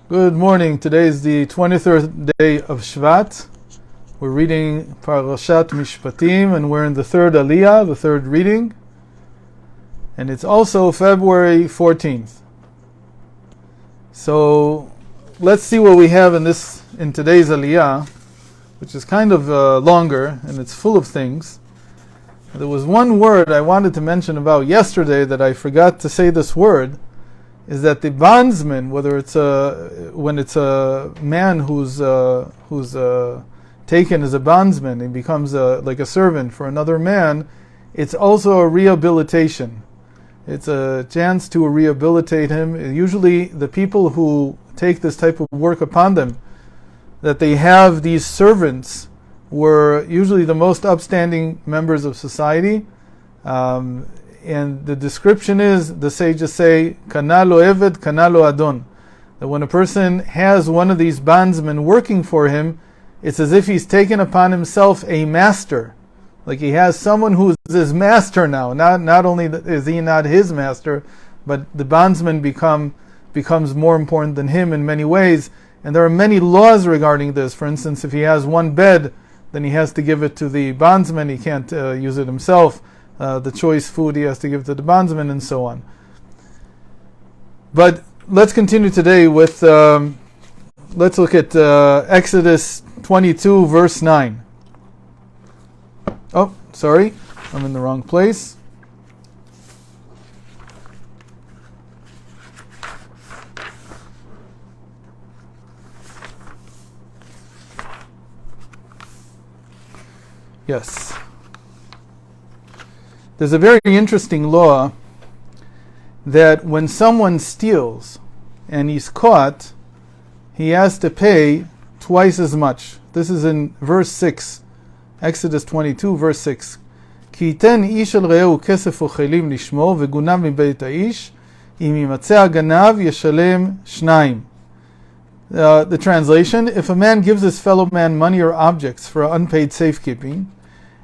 Good morning. Today is the 23rd day of Shvat. We're reading Parashat Mishpatim, and we're in the third Aliyah, the third reading. And it's also February 14th. So let's see what we have in today's Aliyah, which is kind of longer, and it's full of things. There was one word I wanted to mention about yesterday that I forgot to say this word, is that the bondsman, whether it's when it's a man who's taken as a bondsman and becomes like a servant for another man, it's also a rehabilitation. It's a chance to rehabilitate him. Usually the people who take this type of work upon them, that they have these servants, were usually the most upstanding members of society. And the description is, the sages say, Kana lo eved, kana lo adon. That when a person has one of these bondsmen working for him, it's as if he's taken upon himself a master. Like he has someone who's his master now. Not only is he not his master, but the bondsman becomes more important than him in many ways. And there are many laws regarding this. For instance, if he has one bed, then he has to give it to the bondsman. He can't use it himself. The choice food he has to give to the bondsman, and so on. But let's continue today with, let's look at Exodus 22, verse 9. Oh, sorry, I'm in the wrong place. Yes. There's a very interesting law that when someone steals and he's caught, he has to pay twice as much. This is in verse 6, Exodus 22, verse 6. כי ייתן איש אל רעהו כסף וכלים לשמור וגונב מבית האיש, אם יימצא הגנב ישלם שניים. The translation: if a man gives his fellow man money or objects for unpaid safekeeping,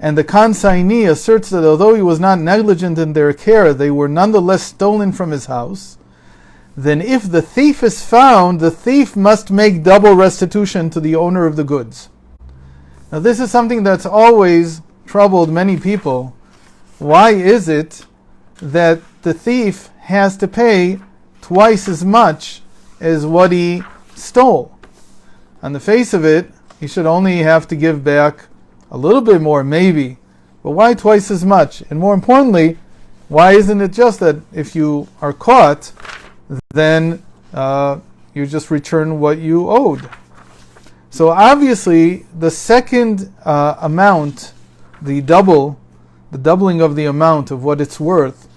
and the consignee asserts that although he was not negligent in their care, they were nonetheless stolen from his house, then if the thief is found, the thief must make double restitution to the owner of the goods. Now this is something that's always troubled many people. Why is it that the thief has to pay twice as much as what he stole? On the face of it, he should only have to give back a little bit more, maybe, but why twice as much? And more importantly, why isn't it just that if you are caught, then you just return what you owed? So obviously, the second amount, the doubling of the amount of what it's worth,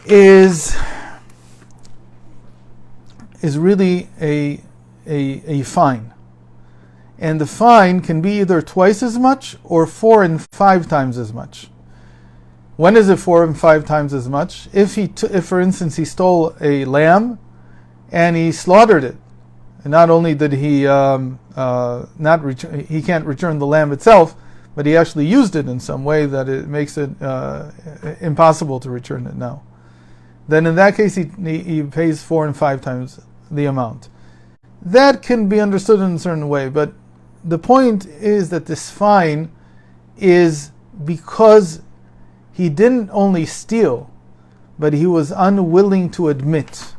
is really a fine. And the fine can be either twice as much or 4 and 5 times as much. When is it 4 and 5 times as much? If for instance, he stole a lamb and he slaughtered it, and not only did he he can't return the lamb itself, but he actually used it in some way that it makes it impossible to return it now. Then in that case, he pays 4 and 5 times the amount. That can be understood in a certain way, but the point is that this fine is because he didn't only steal, but he was unwilling to admit.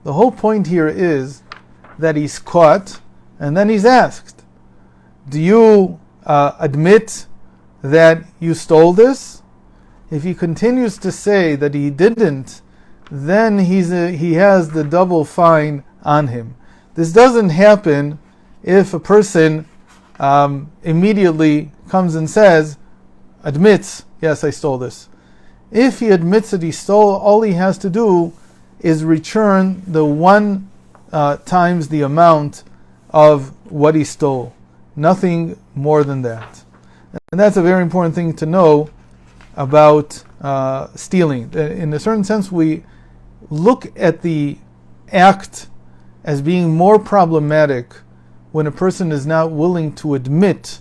The whole point here is that he's caught, and then he's asked, do you admit that you stole this? If he continues to say that he didn't, then he has the double fine on him. This doesn't happen if a person immediately comes and admits, yes, I stole this. If he admits that he stole, all he has to do is return the 1 times the amount of what he stole. Nothing more than that. And that's a very important thing to know about stealing. In a certain sense, we look at the act as being more problematic when a person is not willing to admit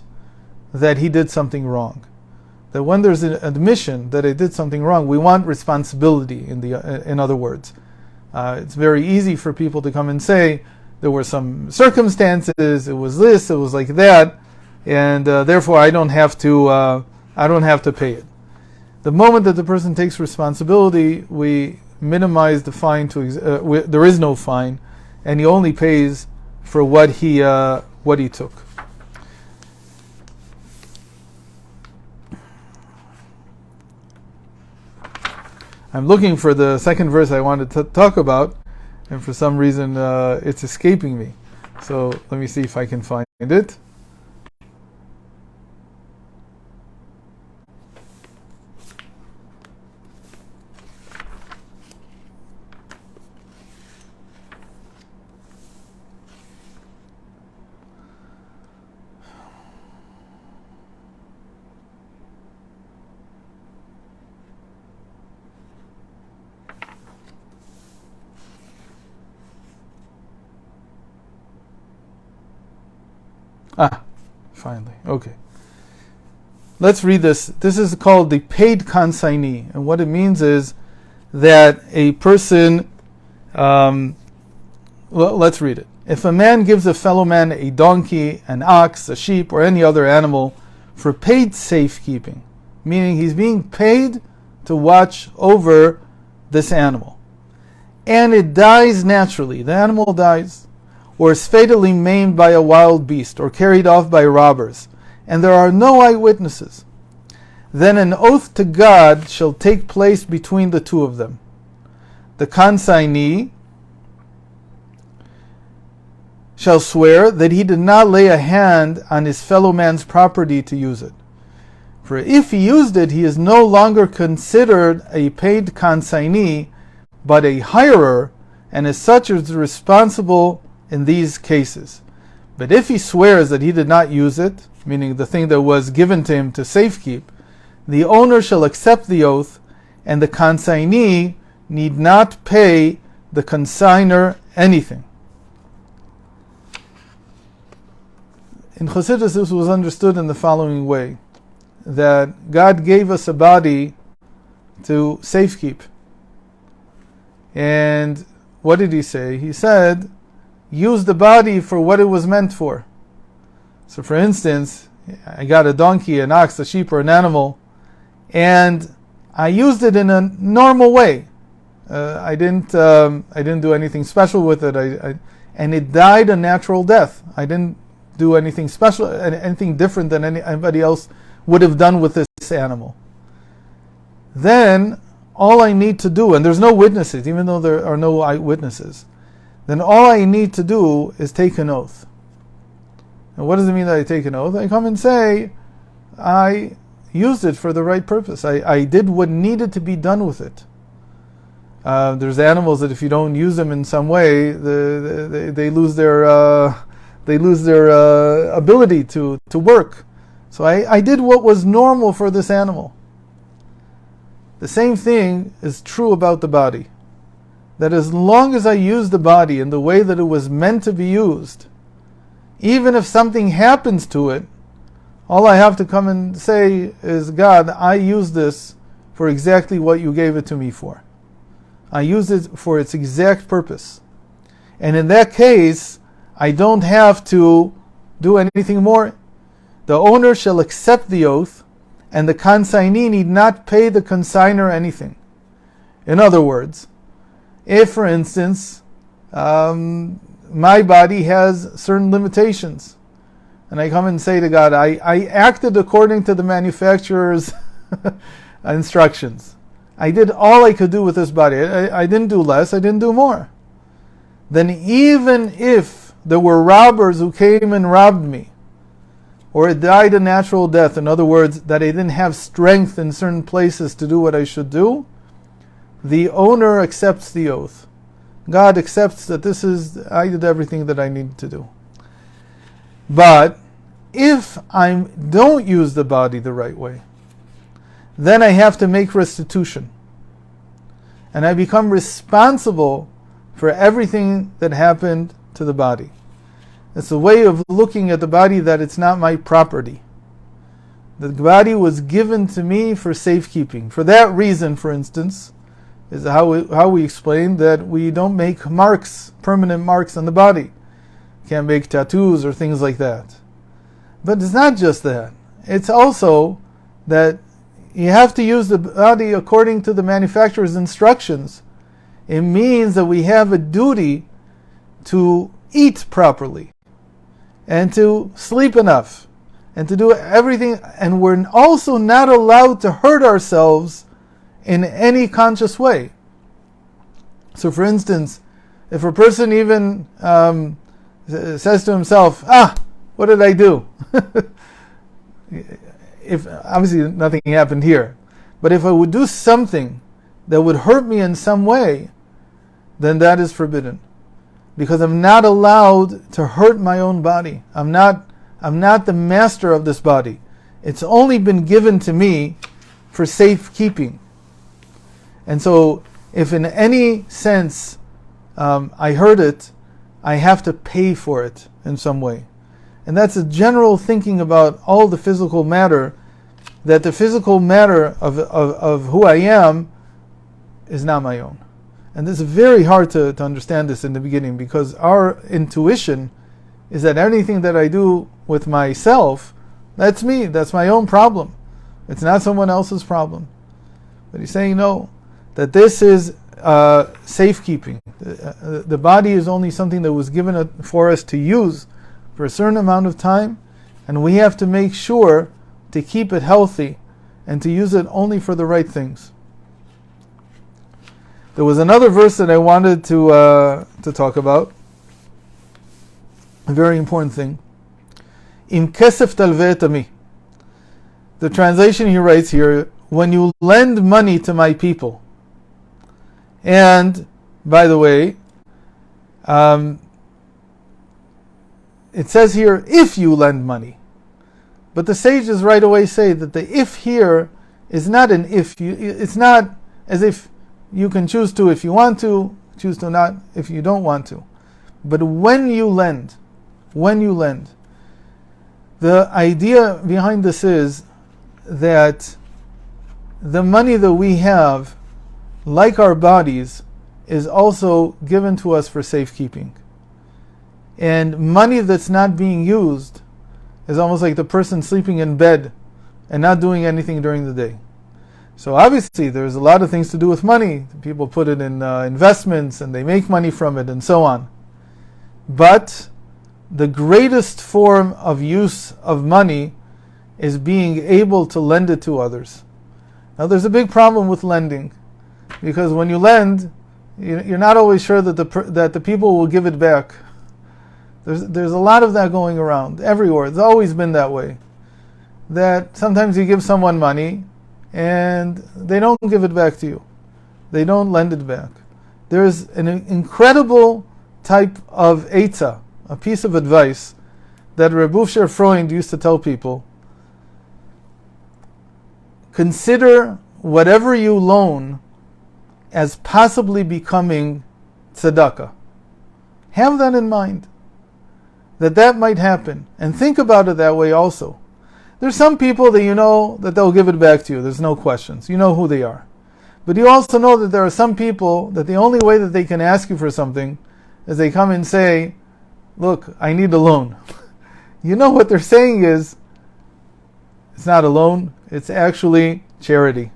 that he did something wrong. That when there's an admission that I did something wrong, we want responsibility, in other words. It's very easy for people to come and say there were some circumstances, it was this, it was like that, and therefore I don't have to pay it. The moment that the person takes responsibility, we minimize the fine to there is no fine, and he only pays for what he took. I'm looking for the second verse I wanted to talk about, and for some reason it's escaping me. So let me see if I can find it. Finally. Okay. Let's read this. This is called the paid consignee. And what it means is that a person, let's read it. If a man gives a fellow man a donkey, an ox, a sheep, or any other animal for paid safekeeping, meaning he's being paid to watch over this animal, and it dies naturally, the animal dies, or is fatally maimed by a wild beast, or carried off by robbers, and there are no eyewitnesses, then an oath to God shall take place between the two of them. The consignee shall swear that he did not lay a hand on his fellow man's property to use it. For if he used it, he is no longer considered a paid consignee, but a hirer, and as such is responsible in these cases. But if he swears that he did not use it, meaning the thing that was given to him to safekeep, the owner shall accept the oath, and the consignee need not pay the consigner anything. In Chassidus, this was understood in the following way, that God gave us a body to safekeep. And what did he say? He said, use the body for what it was meant for. So for instance, I got a donkey, an ox, a sheep, or an animal, and I used it in a normal way. I didn't do anything special with it, and it died a natural death. I didn't do anything special, anything different than anybody else would have done with this animal. Then all I need to do, and there's no witnesses, even though there are no eyewitnesses, then all I need to do is take an oath. And what does it mean that I take an oath? I come and say, I used it for the right purpose. I did what needed to be done with it. There's animals that if you don't use them in some way, they lose their ability to work. So I did what was normal for this animal. The same thing is true about the body. That as long as I use the body in the way that it was meant to be used, even if something happens to it, all I have to come and say is, God, I use this for exactly what you gave it to me for. I use it for its exact purpose. And in that case, I don't have to do anything more. The owner shall accept the oath, and the consignee need not pay the consigner anything. In other words, if, for instance, my body has certain limitations, and I come and say to God, I acted according to the manufacturer's instructions. I did all I could do with this body. I didn't do less, I didn't do more. Then even if there were robbers who came and robbed me, or it died a natural death, in other words, that I didn't have strength in certain places to do what I should do, the owner accepts the oath. God accepts that I did everything that I needed to do. But if I don't use the body the right way, then I have to make restitution. And I become responsible for everything that happened to the body. It's a way of looking at the body that it's not my property. The body was given to me for safekeeping. For that reason, for instance, is how we explain that we don't make marks, permanent marks on the body. Can't make tattoos or things like that. But it's not just that. It's also that you have to use the body according to the manufacturer's instructions. It means that we have a duty to eat properly and to sleep enough and to do everything, and we're also not allowed to hurt ourselves in any conscious way. So for instance, if a person even says to himself, what did I do? If obviously nothing happened here, but if I would do something that would hurt me in some way, then that is forbidden, because I'm not allowed to hurt my own body. I'm not the master of this body. It's only been given to me for safekeeping. And so if in any sense I hurt it, I have to pay for it in some way. And that's a general thinking about all the physical matter, that the physical matter of who I am is not my own. And this is very hard to understand this in the beginning, because our intuition is that anything that I do with myself, that's me, that's my own problem. It's not someone else's problem. But he's saying no, that this is safekeeping. The body is only something that was given for us to use for a certain amount of time, and we have to make sure to keep it healthy and to use it only for the right things. There was another verse that I wanted to talk about, a very important thing. Im kesef talveh et ami. The translation he writes here, when you lend money to my people. And, by the way, it says here, if you lend money. But the sages right away say that the if here is not an if. It's not as if you can choose to if you want to, choose to not if you don't want to. But when you lend, the idea behind this is that the money that we have, like our bodies, is also given to us for safekeeping. And money that's not being used is almost like the person sleeping in bed and not doing anything during the day. So obviously there's a lot of things to do with money. People put it in investments and they make money from it and so on. But the greatest form of use of money is being able to lend it to others. Now there's a big problem with lending, because when you lend, you're not always sure that the people will give it back. There's a lot of that going around everywhere. It's always been that way. That sometimes you give someone money and they don't give it back to you. They don't lend it back. There's an incredible type of eitzah, a piece of advice that Reb Usher Freund used to tell people. Consider whatever you loan as possibly becoming tzedakah. Have that in mind, that might happen. And think about it that way also. There's some people that you know that they'll give it back to you. There's no questions. You know who they are. But you also know that there are some people that the only way that they can ask you for something is they come and say, look, I need a loan. You know what they're saying is, it's not a loan, it's actually charity.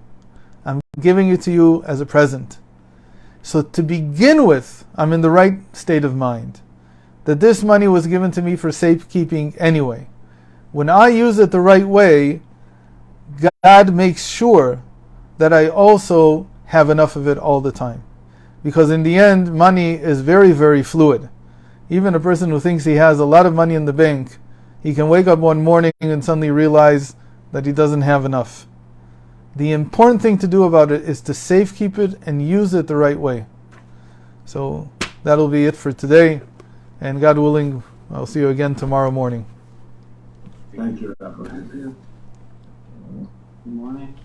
I'm giving it to you as a present. So to begin with, I'm in the right state of mind, that this money was given to me for safekeeping anyway. When I use it the right way, God makes sure that I also have enough of it all the time. Because in the end, money is very, very fluid. Even a person who thinks he has a lot of money in the bank, he can wake up one morning and suddenly realize that he doesn't have enough. The important thing to do about it is to safekeep it and use it the right way. So that'll be it for today. And God willing, I'll see you again tomorrow morning. Thank you, Rabbi. Good morning.